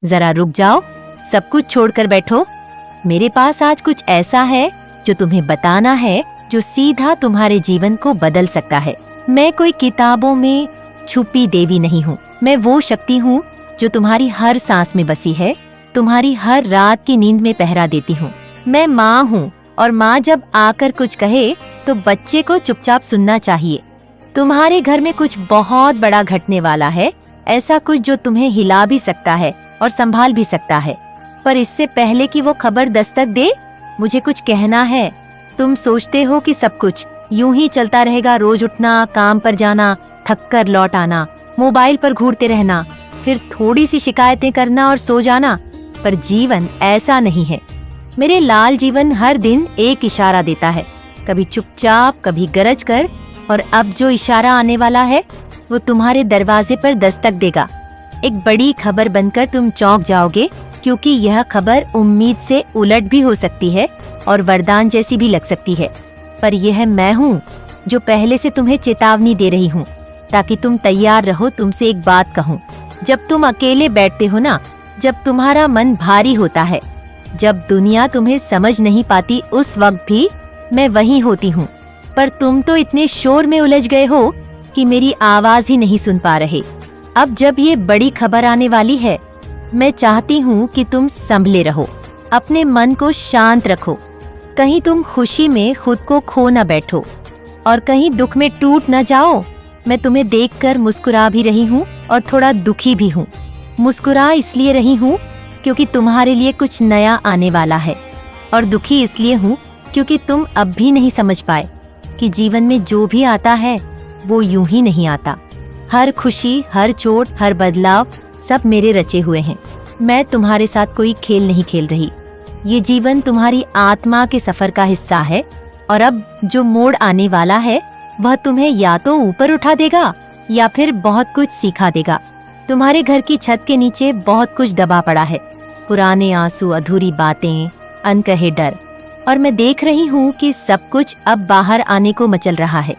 जरा रुक जाओ, सब कुछ छोड़कर बैठो। मेरे पास आज कुछ ऐसा है जो तुम्हें बताना है, जो सीधा तुम्हारे जीवन को बदल सकता है। मैं कोई किताबों में छुपी देवी नहीं हूँ। मैं वो शक्ति हूँ जो तुम्हारी हर सांस में बसी है, तुम्हारी हर रात की नींद में पहरा देती हूँ। मैं माँ हूँ और माँ जब आकर कुछ कहे तो बच्चे को चुपचाप सुनना चाहिए। तुम्हारे घर में कुछ बहुत बड़ा घटने वाला है, ऐसा कुछ जो तुम्हें हिला भी सकता है और संभाल भी सकता है। पर इससे पहले कि वो खबर दस्तक दे, मुझे कुछ कहना है। तुम सोचते हो कि सब कुछ यूं ही चलता रहेगा, रोज उठना, काम पर जाना, थक कर लौट आना, मोबाइल पर घूरते रहना, फिर थोड़ी सी शिकायतें करना और सो जाना। पर जीवन ऐसा नहीं है। मेरे लाल जीवन हर दिन एक इशारा देता है, कभी चुपचाप, कभी गरज कर। और अब जो इशारा आने वाला है वो तुम्हारे दरवाजे पर दस्तक देगा। एक बड़ी खबर बनकर तुम चौंक जाओगे, क्योंकि यह खबर उम्मीद से उलट भी हो सकती है और वरदान जैसी भी लग सकती है। पर यह मैं हूँ जो पहले से तुम्हें चेतावनी दे रही हूँ, ताकि तुम तैयार रहो। तुमसे एक बात कहूँ, जब तुम अकेले बैठते हो ना, जब तुम्हारा मन भारी होता है, जब दुनिया तुम्हें समझ नहीं पाती, उस वक्त भी मैं वही होती हूँ। पर तुम तो इतने शोर में उलझ गए हो कि मेरी आवाज ही नहीं सुन पा रहे। अब जब ये बड़ी खबर आने वाली है, मैं चाहती हूँ कि तुम संभले रहो, अपने मन को शांत रखो। कहीं तुम खुशी में खुद को खो न बैठो और कहीं दुख में टूट न जाओ। मैं तुम्हें देखकर मुस्कुरा भी रही हूँ और थोड़ा दुखी भी हूँ। मुस्कुरा इसलिए रही हूँ क्योंकि तुम्हारे लिए कुछ नया आने वाला है, और दुखी इसलिए हूँ क्योंकि तुम अब भी नहीं समझ पाए कि जीवन में जो भी आता है वो यूं ही नहीं आता। हर खुशी, हर चोट, हर बदलाव सब मेरे रचे हुए हैं। मैं तुम्हारे साथ कोई खेल नहीं खेल रही। ये जीवन तुम्हारी आत्मा के सफर का हिस्सा है, और अब जो मोड़ आने वाला है वह तुम्हें या तो ऊपर उठा देगा या फिर बहुत कुछ सिखा देगा। तुम्हारे घर की छत के नीचे बहुत कुछ दबा पड़ा है, पुराने आंसू, अधूरी बातें, अनकहे डर, और मैं देख रही हूँ कि सब कुछ अब बाहर आने को मचल रहा है।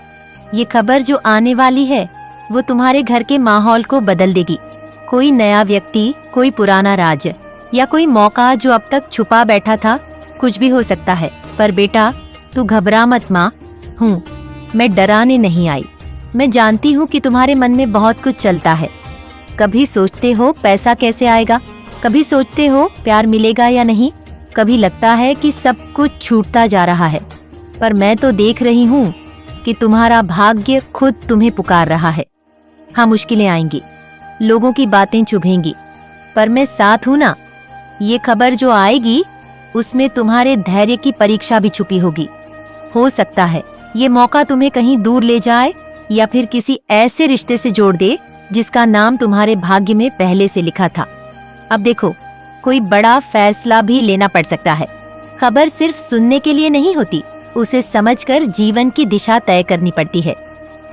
ये खबर जो आने वाली है वो तुम्हारे घर के माहौल को बदल देगी। कोई नया व्यक्ति, कोई पुराना राज, या कोई मौका जो अब तक छुपा बैठा था, कुछ भी हो सकता है। पर बेटा, तू घबरा मत माँ हूँ, मैं डराने नहीं आई। मैं जानती हूँ कि तुम्हारे मन में बहुत कुछ चलता है। कभी सोचते हो पैसा कैसे आएगा, कभी सोचते हो प्यार मिलेगा या नहीं, कभी लगता है कि सब कुछ छूटता जा रहा है। पर मैं तो देख रही हूँ कि तुम्हारा भाग्य खुद तुम्हें पुकार रहा है। हाँ, मुश्किलें आएंगी, लोगों की बातें चुभेंगी, पर मैं साथ हूँ ना। ये खबर जो आएगी उसमें तुम्हारे धैर्य की परीक्षा भी छुपी होगी। हो सकता है ये मौका तुम्हें कहीं दूर ले जाए या फिर किसी ऐसे रिश्ते से जोड़ दे जिसका नाम तुम्हारे भाग्य में पहले से लिखा था। अब देखो, कोई बड़ा फैसला भी लेना पड़ सकता है। खबर सिर्फ सुनने के लिए नहीं होती, उसे समझकर जीवन की दिशा तय करनी पड़ती है।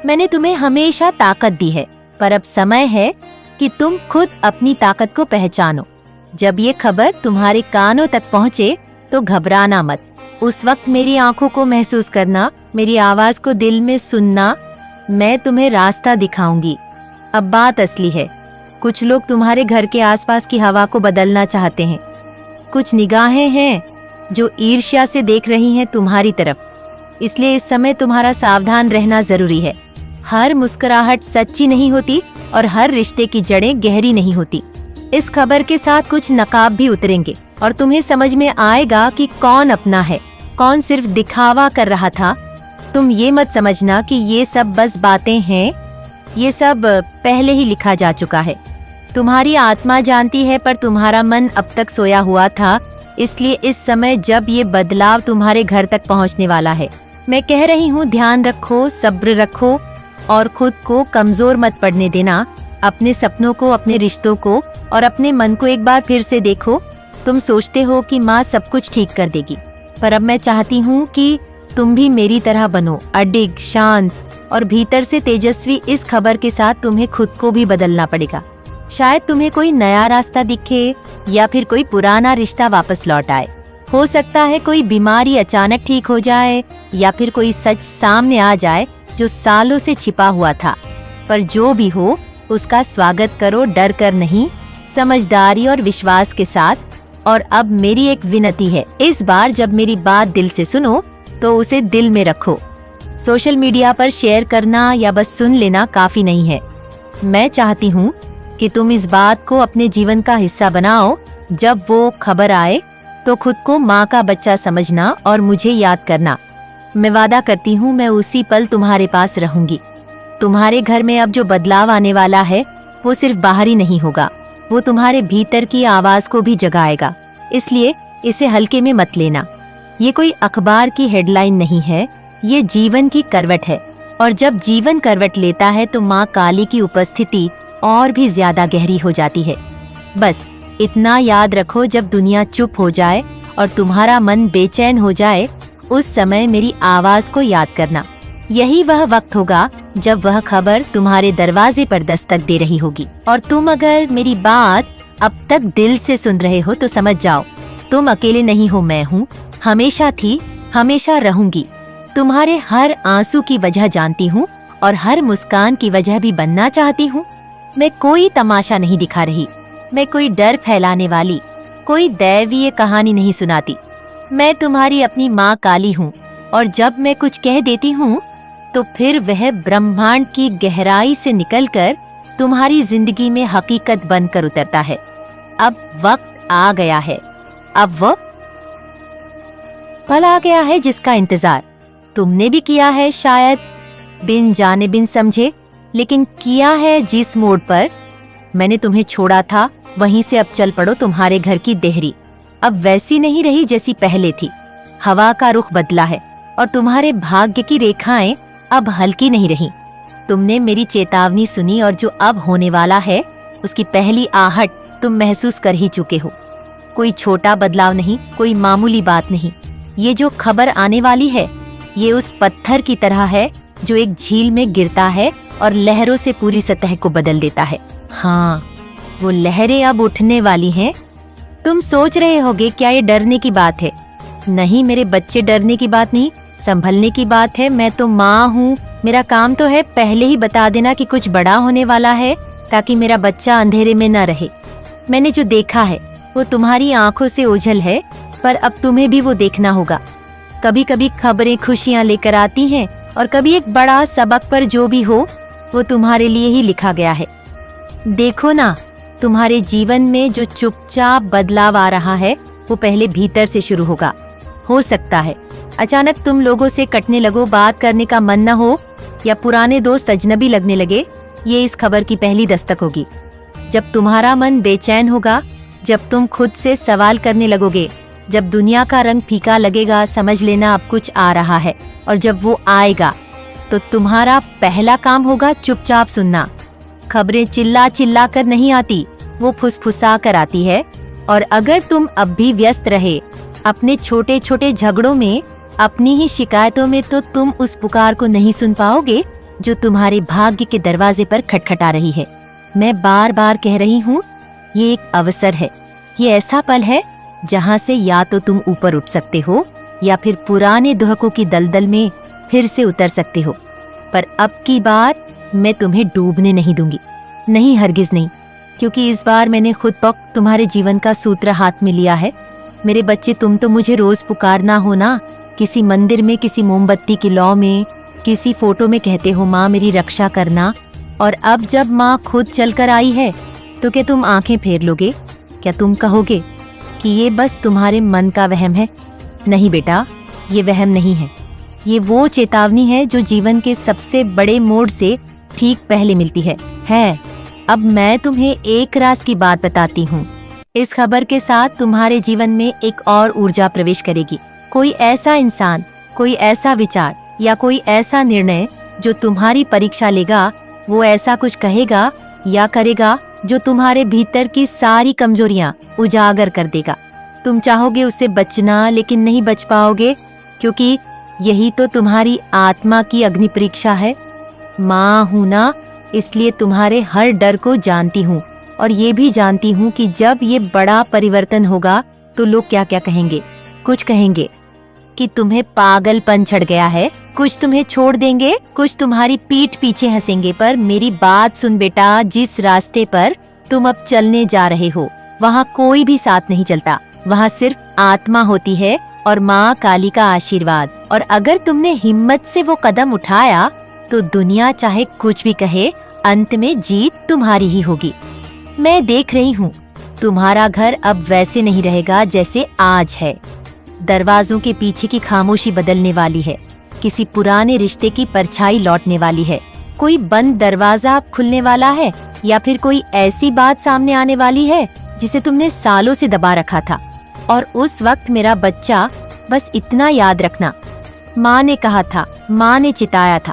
मैंने तुम्हें हमेशा ताकत दी है, पर अब समय है कि तुम खुद अपनी ताकत को पहचानो। जब ये खबर तुम्हारे कानों तक पहुँचे तो घबराना मत। उस वक्त मेरी आंखों को महसूस करना, मेरी आवाज को दिल में सुनना। मैं तुम्हें रास्ता दिखाऊंगी। अब बात असली है। कुछ लोग तुम्हारे घर के आसपास की हवा को बदलना चाहते हैं। कुछ निगाहें हैं जो ईर्ष्या से देख रही हैं तुम्हारी तरफ। इसलिए इस समय तुम्हारा सावधान रहना जरूरी है। हर मुस्कुराहट सच्ची नहीं होती और हर रिश्ते की जड़ें गहरी नहीं होती। इस खबर के साथ कुछ नकाब भी उतरेंगे और तुम्हें समझ में आएगा कि कौन अपना है, कौन सिर्फ दिखावा कर रहा था। तुम ये मत समझना कि ये सब बस बातें हैं, ये सब पहले ही लिखा जा चुका है। तुम्हारी आत्मा जानती है, पर तुम्हारा मन अब तक सोया हुआ था। इसलिए इस समय जब ये बदलाव तुम्हारे घर तक पहुंचने वाला है, मैं कह रही हूँ, ध्यान रखो, सब्र रखो और खुद को कमजोर मत पड़ने देना। अपने सपनों को, अपने रिश्तों को और अपने मन को एक बार फिर से देखो। तुम सोचते हो कि माँ सब कुछ ठीक कर देगी, पर अब मैं चाहती हूँ कि तुम भी मेरी तरह बनो, अडिग, शांत और भीतर से तेजस्वी। इस खबर के साथ तुम्हें खुद को भी बदलना पड़ेगा। शायद तुम्हें कोई नया रास्ता दिखे या फिर कोई पुराना रिश्ता वापस लौट आए। हो सकता है कोई बीमारी अचानक ठीक हो जाए या फिर कोई सच सामने आ जाए जो सालों से छिपा हुआ था। पर जो भी हो, उसका स्वागत करो, डर कर नहीं, समझदारी और विश्वास के साथ। और अब मेरी एक विनती है, इस बार जब मेरी बात दिल से सुनो तो उसे दिल में रखो। सोशल मीडिया पर शेयर करना या बस सुन लेना काफी नहीं है। मैं चाहती हूँ कि तुम इस बात को अपने जीवन का हिस्सा बनाओ। जब वो खबर आए तो खुद को माँ का बच्चा समझना और मुझे याद करना। मैं वादा करती हूँ मैं उसी पल तुम्हारे पास रहूंगी। तुम्हारे घर में अब जो बदलाव आने वाला है वो सिर्फ बाहरी नहीं होगा, वो तुम्हारे भीतर की आवाज को भी जगाएगा। इसलिए इसे हल्के में मत लेना। ये कोई अखबार की हेडलाइन नहीं है, ये जीवन की करवट है। और जब जीवन करवट लेता है तो माँ काली की उपस्थिति और भी ज्यादा गहरी हो जाती है। बस इतना याद रखो, जब दुनिया चुप हो जाए और तुम्हारा मन बेचैन हो जाए, उस समय मेरी आवाज को याद करना। यही वह वक्त होगा जब वह खबर तुम्हारे दरवाजे पर दस्तक दे रही होगी। और तुम अगर मेरी बात अब तक दिल से सुन रहे हो तो समझ जाओ, तुम अकेले नहीं हो, मैं हूँ, हमेशा थी, हमेशा रहूंगी। तुम्हारे हर आंसू की वजह जानती हूँ और हर मुस्कान की वजह भी बनना चाहती हूँ। मैं कोई तमाशा नहीं दिखा रही, मैं कोई डर फैलाने वाली, कोई दैवीय कहानी नहीं सुनाती। मैं तुम्हारी अपनी माँ काली हूँ और जब मैं कुछ कह देती हूँ तो फिर वह ब्रह्मांड की गहराई से निकलकर तुम्हारी जिंदगी में हकीकत बनकर उतरता है। अब वक्त आ गया है, अब वो पल आ गया है जिसका इंतजार तुमने भी किया है, शायद बिन जाने बिन समझे, लेकिन किया है जिस मोड़ पर मैंने तुम्हें छोड़ा था वहीं से अब चल पड़ो तुम्हारे घर की देहरी। अब वैसी नहीं रही जैसी पहले थी। हवा का रुख बदला है और तुम्हारे भाग्य की रेखाएं अब हल्की नहीं रही। तुमने मेरी चेतावनी सुनी और जो अब होने वाला है उसकी पहली आहट तुम महसूस कर ही चुके हो। कोई छोटा बदलाव नहीं, कोई मामूली बात नहीं। ये जो खबर आने वाली है ये उस पत्थर की तरह है जो एक झील में गिरता है और लहरों से पूरी सतह को बदल देता है। हाँ, वो लहरें अब उठने वाली हैं। तुम सोच रहे होगे क्या ये डरने की बात है? नहीं मेरे बच्चे, डरने की बात नहीं, संभलने की बात है। मैं तो माँ हूँ, मेरा काम तो है पहले ही बता देना कि कुछ बड़ा होने वाला है ताकि मेरा बच्चा अंधेरे में न रहे। मैंने जो देखा है वो तुम्हारी आंखों से ओझल है, पर अब तुम्हें भी वो देखना होगा। कभी कभी खबरें खुशियाँ लेकर आती हैं और कभी एक बड़ा सबक, पर जो भी हो वो तुम्हारे लिए ही लिखा गया है। देखो ना, तुम्हारे जीवन में जो चुपचाप बदलाव आ रहा है वो पहले भीतर से शुरू होगा। हो सकता है अचानक तुम लोगों से कटने लगो, बात करने का मन न हो या पुराने दोस्त अजनबी लगने लगे। ये इस खबर की पहली दस्तक होगी। जब तुम्हारा मन बेचैन होगा, जब तुम खुद से सवाल करने लगोगे, जब दुनिया का रंग फीका लगेगा, समझ लेना अब कुछ आ रहा है। और जब वो आएगा तो तुम्हारा पहला काम होगा चुपचाप सुनना। खबरें चिल्ला चिल्ला कर नहीं आती, वो फुसफुसा कर आती है। और अगर तुम अब भी व्यस्त रहे अपने छोटे छोटे झगड़ों में, अपनी ही शिकायतों में, तो तुम उस पुकार को नहीं सुन पाओगे जो तुम्हारे भाग्य के दरवाजे पर खटखटा रही है। मैं बार बार कह रही हूँ, ये एक अवसर है, ये ऐसा पल है जहाँ से या तो तुम ऊपर उठ सकते हो या फिर पुराने दुहकों की दलदल में फिर से उतर सकते हो। पर अब की बार मैं तुम्हें डूबने नहीं दूंगी, नहीं, हरगिज नहीं, क्योंकि इस बार मैंने खुद पक तुम्हारे जीवन का सूत्र हाथ में लिया है। मेरे बच्चे, तुम तो मुझे रोज पुकारना हो ना, किसी मंदिर में, किसी मोमबत्ती की लौ में, किसी फोटो में कहते हो माँ मेरी रक्षा करना। और अब जब माँ खुद चलकर आई है तो क्या तुम आंखें फेर लोगे? क्या तुम कहोगे कि ये बस तुम्हारे मन का वहम है? नहीं बेटा, ये वहम नहीं है, ये वो चेतावनी है जो जीवन के सबसे बड़े मोड़ से ठीक पहले मिलती है। अब मैं तुम्हें एक राज की बात बताती हूँ। इस खबर के साथ तुम्हारे जीवन में एक और ऊर्जा प्रवेश करेगी। कोई ऐसा इंसान, कोई ऐसा विचार या कोई ऐसा निर्णय जो तुम्हारी परीक्षा लेगा, वो ऐसा कुछ कहेगा या करेगा जो तुम्हारे भीतर की सारी कमजोरियां उजागर कर देगा। तुम चाहोगे उससे बचना, लेकिन नहीं बच पाओगे, क्योंकि यही तो तुम्हारी आत्मा की अग्नि परीक्षा है। माँ हूं ना, इसलिए तुम्हारे हर डर को जानती हूँ और ये भी जानती हूँ कि जब ये बड़ा परिवर्तन होगा तो लोग क्या क्या कहेंगे। कुछ कहेंगे कि तुम्हें पागलपन चढ़ गया है, कुछ तुम्हें छोड़ देंगे, कुछ तुम्हारी पीठ पीछे हंसेंगे। पर मेरी बात सुन बेटा, जिस रास्ते पर तुम अब चलने जा रहे हो, वहाँ कोई भी साथ नहीं चलता, वहाँ सिर्फ आत्मा होती है और माँ काली का आशीर्वाद। और अगर तुमने हिम्मत से वो कदम उठाया तो दुनिया चाहे कुछ भी कहे, अंत में जीत तुम्हारी ही होगी। मैं देख रही हूँ, तुम्हारा घर अब वैसे नहीं रहेगा जैसे आज है। दरवाजों के पीछे की खामोशी बदलने वाली है, किसी पुराने रिश्ते की परछाई लौटने वाली है, कोई बंद दरवाजा अब खुलने वाला है, या फिर कोई ऐसी बात सामने आने वाली है जिसे तुमने सालों से दबा रखा था। और उस वक्त मेरा बच्चा, बस इतना याद रखना, माँ ने कहा था, माँ ने चिताया था,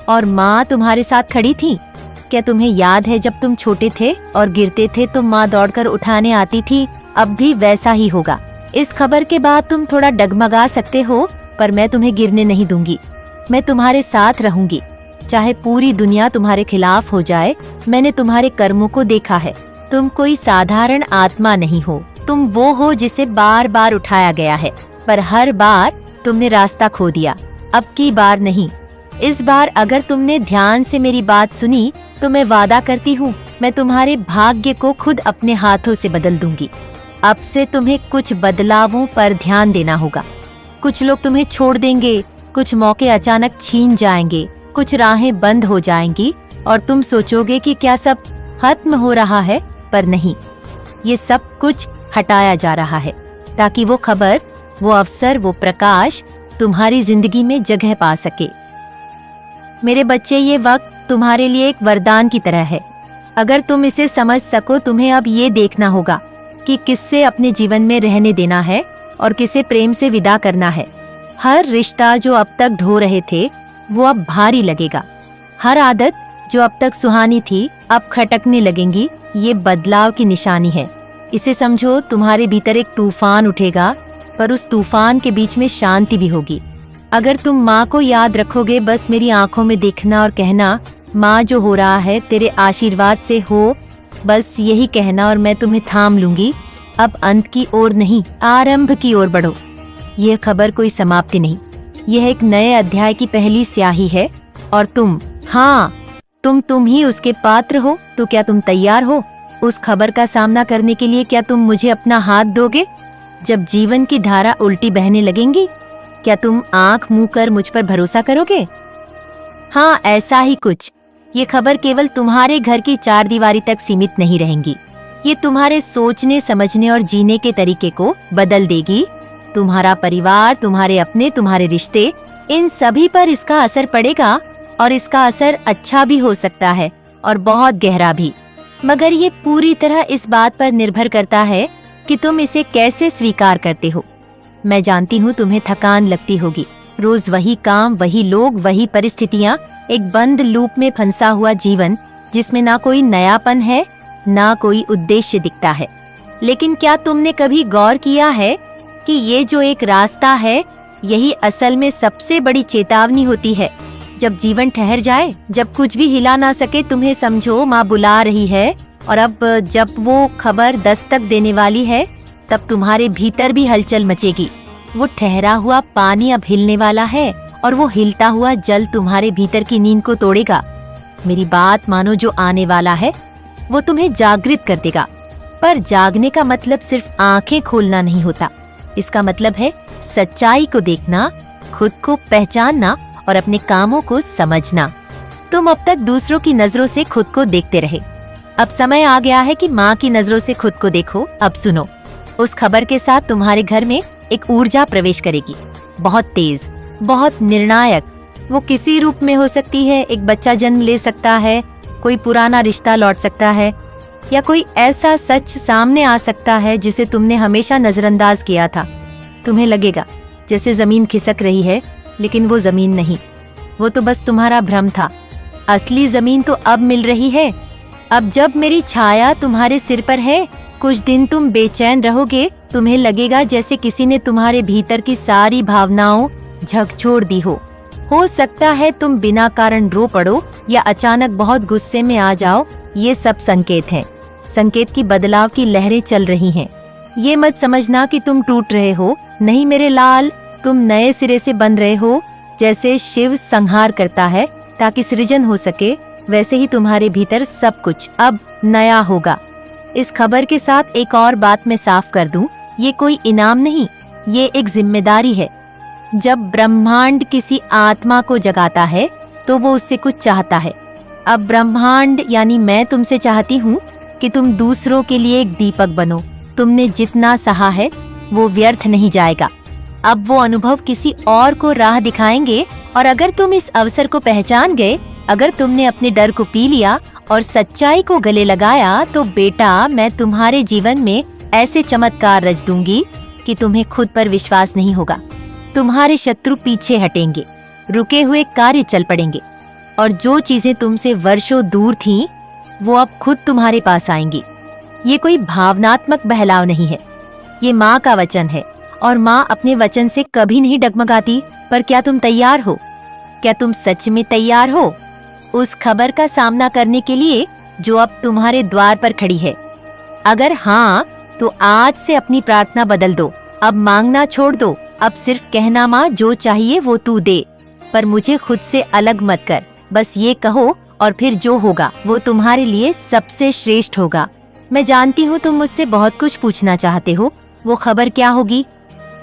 और माँ तुम्हारे साथ खड़ी थी। क्या तुम्हें याद है जब तुम छोटे थे और गिरते थे तो माँ दौड़कर उठाने आती थी? अब भी वैसा ही होगा। इस खबर के बाद तुम थोड़ा डगमगा सकते हो, पर मैं तुम्हें गिरने नहीं दूंगी। मैं तुम्हारे साथ रहूंगी, चाहे पूरी दुनिया तुम्हारे खिलाफ हो जाए। मैंने तुम्हारे कर्मों को देखा है। तुम कोई साधारण आत्मा नहीं हो, तुम वो हो जिसे बार बार उठाया गया है, पर हर बार तुमने रास्ता खो दिया। अब की बार नहीं, इस बार अगर तुमने ध्यान से मेरी बात सुनी तो मैं वादा करती हूँ, मैं तुम्हारे भाग्य को खुद अपने हाथों से बदल दूंगी। अब से तुम्हें कुछ बदलावों पर ध्यान देना होगा। कुछ लोग तुम्हें छोड़ देंगे, कुछ मौके अचानक छीन जाएंगे, कुछ राहें बंद हो जाएंगी और तुम सोचोगे कि क्या सब खत्म हो रहा है, पर नहीं, ये सब कुछ हटाया जा रहा है ताकि वो खबर, वो अवसर, वो प्रकाश तुम्हारी जिंदगी में जगह पा सके। मेरे बच्चे, ये वक्त तुम्हारे लिए एक वरदान की तरह है। अगर तुम इसे समझ सको, तुम्हें अब ये देखना होगा कि किससे अपने जीवन में रहने देना है और किसे प्रेम से विदा करना है। हर रिश्ता जो अब तक ढो रहे थे वो अब भारी लगेगा। हर आदत जो अब तक सुहानी थी अब खटकने लगेंगी। ये बदलाव की निशानी है। इसे समझो, तुम्हारे भीतर एक तूफान उठेगा, पर उस तूफान के बीच में शांति भी होगी। अगर तुम माँ को याद रखोगे, बस मेरी आंखों में देखना और कहना, माँ जो हो रहा है तेरे आशीर्वाद से हो, बस यही कहना और मैं तुम्हें थाम लूंगी। अब अंत की ओर नहीं, आरंभ की ओर बढ़ो। यह खबर कोई समाप्ति नहीं, यह एक नए अध्याय की पहली स्याही है। और तुम, हाँ, तुम ही उसके पात्र हो। तो क्या तुम तैयार हो उस खबर का सामना करने के लिए? क्या तुम मुझे अपना हाथ दोगे जब जीवन की धारा उल्टी बहने लगेंगी? क्या तुम आंख मुंह कर मुझ पर भरोसा करोगे? हाँ, ऐसा ही कुछ। ये खबर केवल तुम्हारे घर की चार दीवारी तक सीमित नहीं रहेंगी। ये तुम्हारे सोचने, समझने और जीने के तरीके को बदल देगी। तुम्हारा परिवार, तुम्हारे अपने, तुम्हारे रिश्ते, इन सभी पर इसका असर पड़ेगा। और इसका असर अच्छा भी हो सकता है और बहुत गहरा भी, मगर ये पूरी तरह इस बात पर निर्भर करता है कि तुम इसे कैसे स्वीकार करते हो। मैं जानती हूँ तुम्हें थकान लगती होगी। रोज वही काम, वही लोग, वही परिस्थितियाँ, एक बंद लूप में फंसा हुआ जीवन जिसमें ना कोई नयापन है, ना कोई उद्देश्य दिखता है। लेकिन क्या तुमने कभी गौर किया है कि ये जो एक रास्ता है, यही असल में सबसे बड़ी चेतावनी होती है। जब जीवन ठहर जाए, जब कुछ भी हिला ना सके, तुम्हें समझो माँ बुला रही है। और अब जब वो खबर दस्तक देने वाली है, तब तुम्हारे भीतर भी हलचल मचेगी। वो ठहरा हुआ पानी अब हिलने वाला है और वो हिलता हुआ जल तुम्हारे भीतर की नींद को तोड़ेगा। मेरी बात मानो, जो आने वाला है वो तुम्हें जागृत कर देगा। पर जागने का मतलब सिर्फ आंखें खोलना नहीं होता। इसका मतलब है सच्चाई को देखना, खुद को पहचानना और अपने कामों को समझना। तुम अब तक दूसरों की नजरों से खुद को देखते रहे। अब समय आ गया है कि माँ की नजरों से खुद को देखो। अब सुनो, उस खबर के साथ तुम्हारे घर में एक ऊर्जा प्रवेश करेगी, बहुत तेज, बहुत निर्णायक। वो किसी रूप में हो सकती है। एक बच्चा जन्म ले सकता है, कोई पुराना रिश्ता लौट सकता है, या कोई ऐसा सच सामने आ सकता है जिसे तुमने हमेशा नजरअंदाज किया था। तुम्हें लगेगा जैसे जमीन खिसक रही है, लेकिन वो जमीन नहीं, वो तो बस तुम्हारा भ्रम था। असली जमीन तो अब मिल रही है। अब जब मेरी छाया तुम्हारे सिर पर है, कुछ दिन तुम बेचैन रहोगे। तुम्हें लगेगा जैसे किसी ने तुम्हारे भीतर की सारी भावनाओं झकझोर दी हो। सकता है तुम बिना कारण रो पड़ो या अचानक बहुत गुस्से में आ जाओ। ये सब संकेत हैं, संकेत की बदलाव की लहरें चल रही हैं। ये मत समझना कि तुम टूट रहे हो, नहीं मेरे लाल, तुम नए सिरे से बन रहे हो। जैसे शिव संहार करता है ताकि सृजन हो सके, वैसे ही तुम्हारे भीतर सब कुछ अब नया होगा। इस खबर के साथ एक और बात मैं साफ कर दूं, ये कोई इनाम नहीं, ये एक जिम्मेदारी है। जब ब्रह्मांड किसी आत्मा को जगाता है तो वो उससे कुछ चाहता है। अब ब्रह्मांड यानी मैं तुमसे चाहती हूँ कि तुम दूसरों के लिए एक दीपक बनो। तुमने जितना सहा है वो व्यर्थ नहीं जाएगा। अब वो अनुभव किसी और को राह दिखाएंगे, और अगर तुम इस अवसर को पहचान गए, अगर तुमने अपने डर को पी लिया और सच्चाई को गले लगाया, तो बेटा मैं तुम्हारे जीवन में ऐसे चमत्कार रच दूंगी कि तुम्हें खुद पर विश्वास नहीं होगा। तुम्हारे शत्रु पीछे हटेंगे, रुके हुए कार्य चल पड़ेंगे, और जो चीजें तुमसे वर्षों दूर थीं, वो अब खुद तुम्हारे पास आएंगी। ये कोई भावनात्मक बहलाव नहीं है, ये माँ का वचन है, और माँ अपने वचन से कभी नहीं डगमगाती। पर क्या तुम तैयार हो? क्या तुम सच में तैयार हो उस खबर का सामना करने के लिए जो अब तुम्हारे द्वार पर खड़ी है? अगर हाँ, तो आज से अपनी प्रार्थना बदल दो। अब मांगना छोड़ दो। अब सिर्फ कहना, माँ जो चाहिए वो तू दे, पर मुझे खुद से अलग मत कर। बस ये कहो, और फिर जो होगा वो तुम्हारे लिए सबसे श्रेष्ठ होगा। मैं जानती हूँ तुम मुझसे बहुत कुछ पूछना चाहते हो। वो खबर क्या होगी,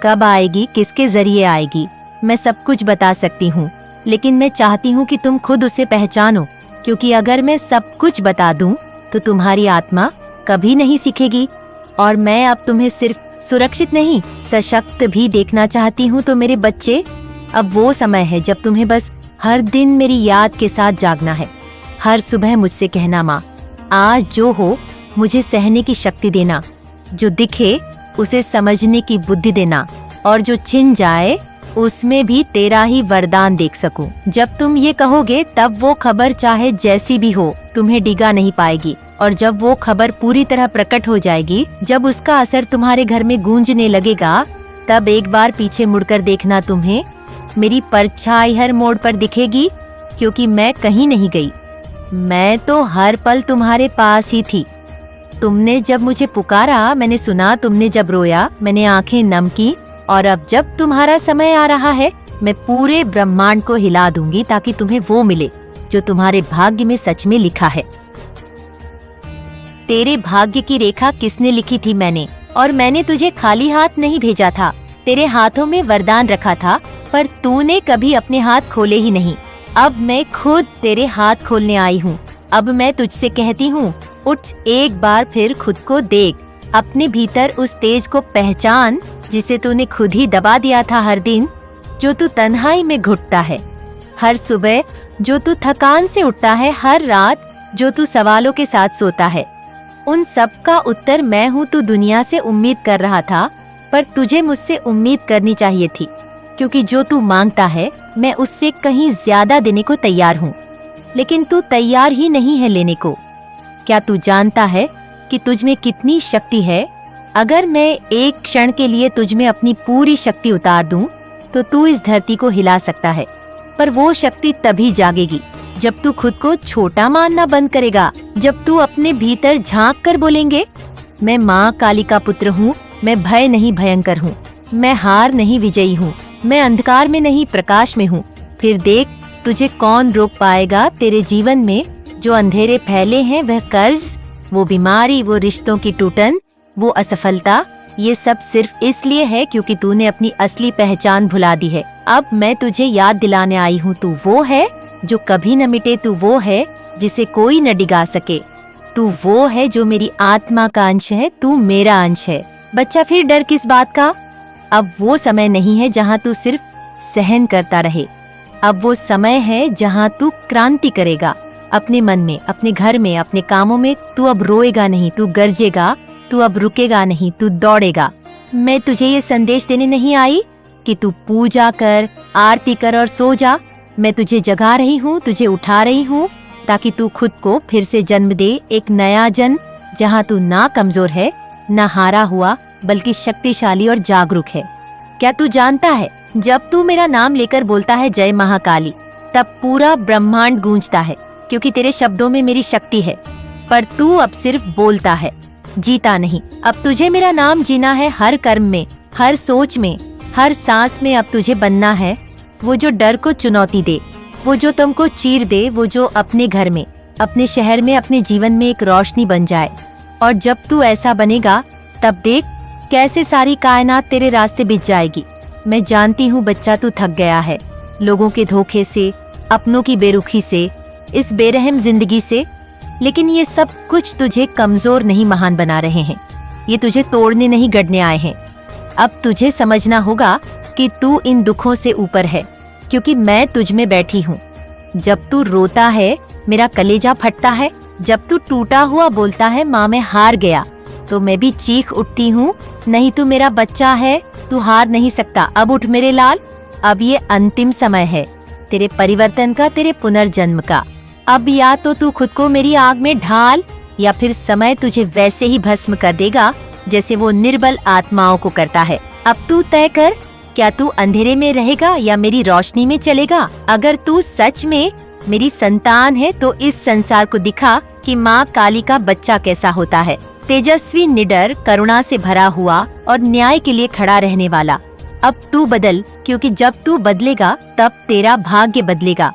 कब आएगी, किसके जरिए आएगी, मैं सब कुछ बता सकती हूँ, लेकिन मैं चाहती हूँ कि तुम खुद उसे पहचानो, क्योंकि अगर मैं सब कुछ बता दूं तो तुम्हारी आत्मा कभी नहीं सीखेगी। और मैं अब तुम्हें सिर्फ सुरक्षित नहीं, सशक्त भी देखना चाहती हूँ। तो मेरे बच्चे, अब वो समय है जब तुम्हें बस हर दिन मेरी याद के साथ जागना है। हर सुबह मुझसे कहना, माँ आज जो हो मुझे सहने की शक्ति देना, जो दिखे उसे समझने की बुद्धि देना, और जो छिन जाए उसमें भी तेरा ही वरदान देख सकूं। जब तुम ये कहोगे तब वो खबर चाहे जैसी भी हो तुम्हें डिगा नहीं पाएगी। और जब वो खबर पूरी तरह प्रकट हो जाएगी, जब उसका असर तुम्हारे घर में गूंजने लगेगा, तब एक बार पीछे मुड़कर देखना, तुम्हें मेरी परछाई हर मोड़ पर दिखेगी, क्योंकि मैं कहीं नहीं गई। मैं तो हर पल तुम्हारे पास ही थी। तुमने जब मुझे पुकारा, मैंने सुना, तुमने जब रोया, मैंने आंखें नम की। और अब जब तुम्हारा समय आ रहा है, मैं पूरे ब्रह्मांड को हिला दूंगी ताकि तुम्हें वो मिले जो तुम्हारे भाग्य में सच में लिखा है। तेरे भाग्य की रेखा किसने लिखी थी? मैंने। और मैंने तुझे खाली हाथ नहीं भेजा था। तेरे हाथों में वरदान रखा था, पर तूने कभी अपने हाथ खोले ही नहीं। अब मैं खुद तेरे हाथ खोलने आई हूँ। अब मैं तुझसे कहती हूँ, उठ, एक बार फिर खुद को देख, अपने भीतर उस तेज को पहचान जिसे तूने खुद ही दबा दिया था। हर दिन जो तू तन्हाई में घुटता है, हर सुबह जो तू थकान से उठता है, हर रात जो तू सवालों के साथ सोता है, उन सब का उत्तर मैं हूँ। तू दुनिया से उम्मीद कर रहा था, पर तुझे मुझसे उम्मीद करनी चाहिए थी, क्योंकि जो तू मांगता है मैं उससे कहीं ज्यादा देने को तैयार हूँ। लेकिन तू तैयार ही नहीं है लेने को। क्या तू जानता है कि तुझ में कितनी शक्ति है? अगर मैं एक क्षण के लिए तुझ में अपनी पूरी शक्ति उतार दूं, तो तू इस धरती को हिला सकता है। पर वो शक्ति तभी जागेगी जब तू खुद को छोटा मानना बंद करेगा, जब तू अपने भीतर झांक कर बोलेंगे, मैं माँ काली का पुत्र हूँ, मैं भय नहीं भयंकर हूँ, मैं हार नहीं विजयी हूँ, मैं अंधकार में नहीं प्रकाश में हूँ। फिर देख तुझे कौन रोक पाएगा। तेरे जीवन में जो अंधेरे फैले हैं, वह कर्ज, वो बीमारी, वो रिश्तों की टूटन, वो असफलता, ये सब सिर्फ इसलिए है क्योंकि तूने अपनी असली पहचान भुला दी है। अब मैं तुझे याद दिलाने आई हूँ, तू वो है जो कभी न मिटे, तू वो है जिसे कोई न डिगा सके, तू वो है जो मेरी आत्मा का अंश है, तू मेरा अंश है। बच्चा, फिर डर किस बात का? अब वो समय नहीं है जहाँ तू सिर्फ सहन करता रहे। अब वो समय है जहाँ तू क्रांति करेगा। अपने मन में, अपने घर में, अपने कामों में तू अब रोएगा नहीं, तू गरजेगा, तू अब रुकेगा नहीं, तू दौड़ेगा। मैं तुझे ये संदेश देने नहीं आई कि तू पूजा कर, आरती कर और सो जा। मैं तुझे जगा रही हूँ, तुझे उठा रही हूँ, ताकि तू खुद को फिर से जन्म दे, एक नया जन्म जहाँ तू ना कमजोर है, ना हारा हुआ, बल्कि शक्तिशाली और जागरूक है। क्या तू जानता है, जब तू मेरा नाम लेकर बोलता है जय महाकाली, तब पूरा ब्रह्मांड गूंजता है, क्योंकि तेरे शब्दों में मेरी शक्ति है। पर तू अब सिर्फ बोलता है, जीता नहीं। अब तुझे मेरा नाम जीना है, हर कर्म में, हर सोच में, हर सांस में। अब तुझे बनना है वो जो डर को चुनौती दे, वो जो तुमको चीर दे, वो जो अपने घर में, अपने शहर में, अपने जीवन में एक रोशनी बन जाए। और जब तू ऐसा बनेगा तब देख कैसे सारी कायनात तेरे रास्ते बिछ जाएगी। मैं जानती हूँ बच्चा, तू थक गया है लोगों के धोखे से, अपनों की बेरुखी से, इस बेरहम जिंदगी से, लेकिन ये सब कुछ तुझे कमजोर नहीं महान बना रहे हैं। ये तुझे तोड़ने नहीं गढ़ने आए हैं। अब तुझे समझना होगा कि तू इन दुखों से ऊपर है, क्योंकि मैं तुझ में बैठी हूँ। जब तू रोता है मेरा कलेजा फटता है, जब तू टूटा हुआ बोलता है माँ मैं हार गया, तो मैं भी चीख उठती हूँ, नहीं तू मेरा बच्चा है, तू हार नहीं सकता, अब उठ मेरे लाल। अब ये अंतिम समय है तेरे परिवर्तन का, तेरे पुनर्जन्म का। अब या तो तू खुद को मेरी आग में ढाल, या फिर समय तुझे वैसे ही भस्म कर देगा जैसे वो निर्बल आत्माओं को करता है। अब तू तय कर, क्या तू अंधेरे में रहेगा या मेरी रोशनी में चलेगा। अगर तू सच में मेरी संतान है तो इस संसार को दिखा कि माँ काली का बच्चा कैसा होता है, तेजस्वी, निडर, करुणा से भरा हुआ और न्याय के लिए खड़ा रहने वाला। अब तू बदल, क्योंकि जब तू बदलेगा तब तेरा भाग्य बदलेगा।